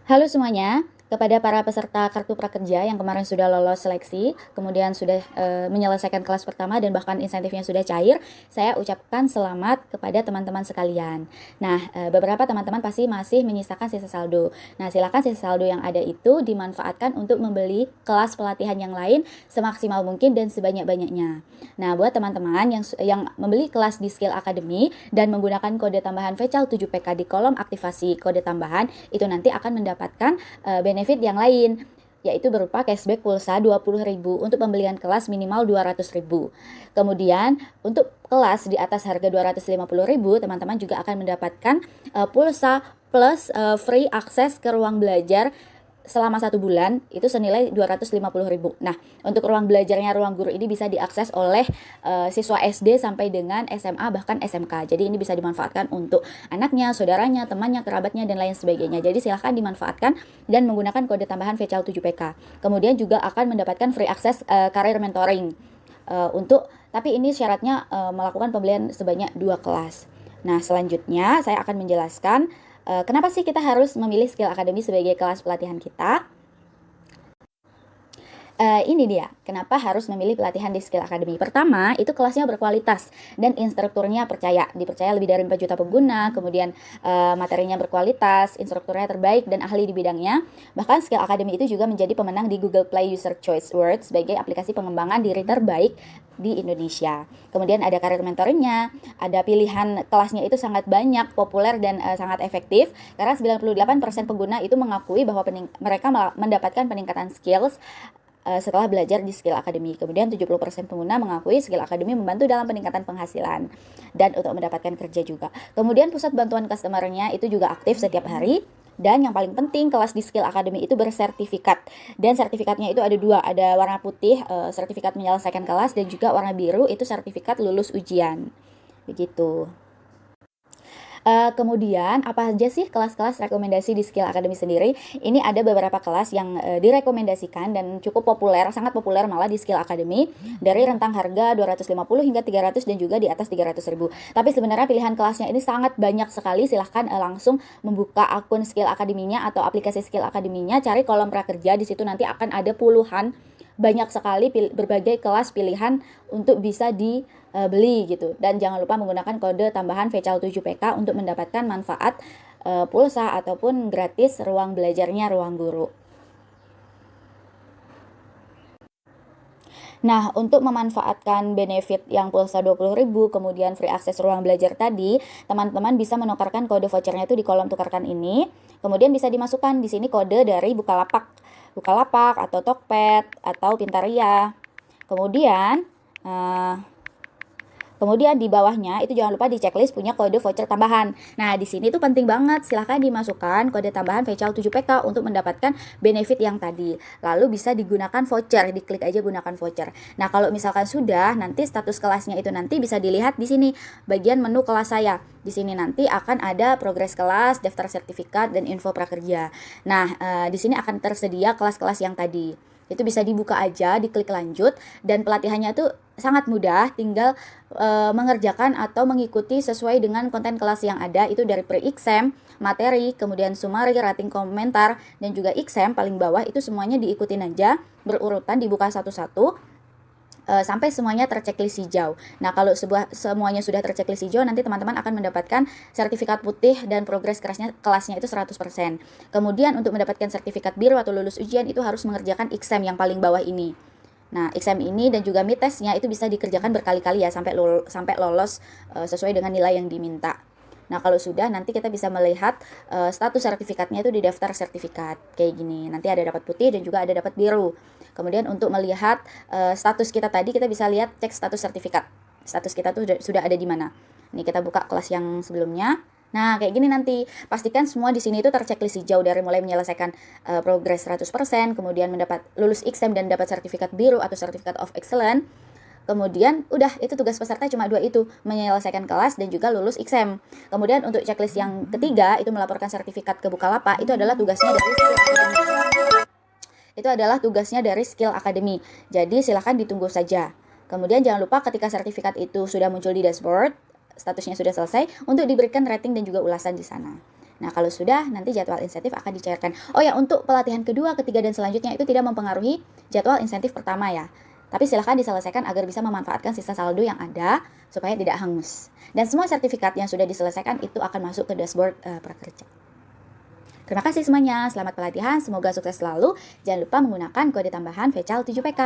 Halo semuanya, kepada para peserta Kartu Prakerja yang kemarin sudah lolos seleksi, kemudian sudah menyelesaikan kelas pertama dan bahkan insentifnya sudah cair, saya ucapkan selamat kepada teman-teman sekalian. Nah, beberapa teman-teman pasti masih menyisakan sisa saldo. Nah, silakan sisa saldo yang ada itu dimanfaatkan untuk membeli kelas pelatihan yang lain semaksimal mungkin dan sebanyak-banyaknya. Nah, buat teman-teman yang membeli kelas di Skill Academy dan menggunakan kode tambahan VECAL 7PK di kolom aktivasi kode tambahan, itu nanti akan mendapatkan benefit yang lain, yaitu berupa cashback pulsa 20.000 untuk pembelian kelas minimal 200.000. Kemudian untuk kelas di atas harga 250.000, teman-teman juga akan mendapatkan pulsa plus free akses ke ruang belajar selama 1 bulan itu senilai 250.000. Nah, untuk ruang belajarnya ruang guru ini bisa diakses oleh siswa SD sampai dengan SMA bahkan SMK. Jadi ini bisa dimanfaatkan untuk anaknya, saudaranya, temannya, kerabatnya dan lain sebagainya. Jadi silahkan dimanfaatkan dan menggunakan kode tambahan VECAL 7PK. Kemudian juga akan mendapatkan free akses career mentoring tapi ini syaratnya melakukan pembelian sebanyak 2 kelas. Nah, selanjutnya saya akan menjelaskan kenapa sih kita harus memilih Skill Academy sebagai kelas pelatihan kita. Ini dia, kenapa harus memilih pelatihan di Skill Academy. Pertama, itu kelasnya berkualitas dan instrukturnya dipercaya lebih dari 4 juta pengguna, kemudian materinya berkualitas, instrukturnya terbaik dan ahli di bidangnya. Bahkan Skill Academy itu juga menjadi pemenang di Google Play User Choice Awards sebagai aplikasi pengembangan diri terbaik di Indonesia. Kemudian ada karir mentoringnya, ada pilihan kelasnya itu sangat banyak, populer dan sangat efektif karena 98% pengguna itu mengakui bahwa mereka mendapatkan peningkatan skills setelah belajar di Skill Academy. Kemudian 70% pengguna mengakui Skill Academy membantu dalam peningkatan penghasilan dan untuk mendapatkan kerja juga. Kemudian pusat bantuan customer-nya itu juga aktif setiap hari. Dan yang paling penting, kelas di Skill Academy itu bersertifikat. Dan sertifikatnya itu ada 2, ada warna putih sertifikat menyelesaikan kelas dan juga warna biru itu sertifikat lulus ujian. Begitu. Kemudian apa aja sih kelas-kelas rekomendasi di Skill Academy sendiri? Ini ada beberapa kelas yang direkomendasikan dan cukup populer, sangat populer malah di Skill Academy dari rentang harga 250 hingga 300 dan juga di atas 300.000. Tapi sebenarnya pilihan kelasnya ini sangat banyak sekali. Silahkan langsung membuka akun Skill Academy-nya atau aplikasi Skill Academy-nya, cari kolom prakerja, di situ nanti akan ada puluhan banyak sekali berbagai kelas pilihan untuk bisa dibeli gitu. Dan jangan lupa menggunakan kode tambahan VECAL 7PK untuk mendapatkan manfaat pulsa ataupun gratis ruang belajarnya ruang guru. Nah, untuk memanfaatkan benefit yang pulsa 20.000 kemudian free akses ruang belajar tadi, teman-teman bisa menukarkan kode vouchernya itu di kolom tukarkan ini. Kemudian bisa dimasukkan di sini kode dari Bukalapak atau Tokped atau Pintaria. Kemudian di bawahnya itu jangan lupa di checklist punya kode voucher tambahan. Nah, di sini tuh penting banget, silahkan dimasukkan kode tambahan VECAL 7PK untuk mendapatkan benefit yang tadi. Lalu bisa digunakan voucher, diklik aja gunakan voucher. Nah, kalau misalkan sudah, nanti status kelasnya itu nanti bisa dilihat di sini bagian menu kelas saya. Di sini nanti akan ada progres kelas, daftar sertifikat dan info prakerja. Nah, di sini akan tersedia kelas-kelas yang tadi. Itu bisa dibuka aja, diklik lanjut, dan pelatihannya tuh sangat mudah, tinggal mengerjakan atau mengikuti sesuai dengan konten kelas yang ada, itu dari pre-exam, materi, kemudian summary, rating komentar, dan juga exam paling bawah itu semuanya diikutin aja, berurutan dibuka satu-satu sampai semuanya terchecklist hijau. Nah, kalau semuanya sudah terchecklist hijau, nanti teman-teman akan mendapatkan sertifikat putih dan progres kelasnya itu 100%. Kemudian untuk mendapatkan sertifikat biru atau lulus ujian itu harus mengerjakan exam yang paling bawah ini. Nah, exam ini dan juga mid testnya itu bisa dikerjakan berkali-kali ya sampai lolos sesuai dengan nilai yang diminta. Nah, kalau sudah nanti kita bisa melihat status sertifikatnya itu di daftar sertifikat kayak gini. Nanti ada dapat putih dan juga ada dapat biru. Kemudian untuk melihat status kita tadi, kita bisa lihat cek status sertifikat. Status kita tuh sudah ada di mana. Nih kita buka kelas yang sebelumnya. Nah, kayak gini nanti. Pastikan semua di sini itu terchecklist hijau dari mulai menyelesaikan progres 100%, kemudian mendapat lulus exam dan dapat sertifikat biru atau sertifikat of excellence. Kemudian udah, itu tugas peserta cuma 2 itu, menyelesaikan kelas dan juga lulus exam. Kemudian untuk checklist yang ketiga itu melaporkan sertifikat ke Bukalapak, itu adalah tugasnya dari Skill Academy. Jadi silahkan ditunggu saja. Kemudian jangan lupa ketika sertifikat itu sudah muncul di dashboard, statusnya sudah selesai, untuk diberikan rating dan juga ulasan di sana. Nah, kalau sudah, nanti jadwal insentif akan dicairkan. Oh ya, untuk pelatihan kedua, ketiga, dan selanjutnya itu tidak mempengaruhi jadwal insentif pertama ya. Tapi silahkan diselesaikan agar bisa memanfaatkan sisa saldo yang ada supaya tidak hangus. Dan semua sertifikat yang sudah diselesaikan itu akan masuk ke dashboard prakerja. Terima kasih semuanya, selamat pelatihan, semoga sukses selalu. Jangan lupa menggunakan kode tambahan VCAL 7PK.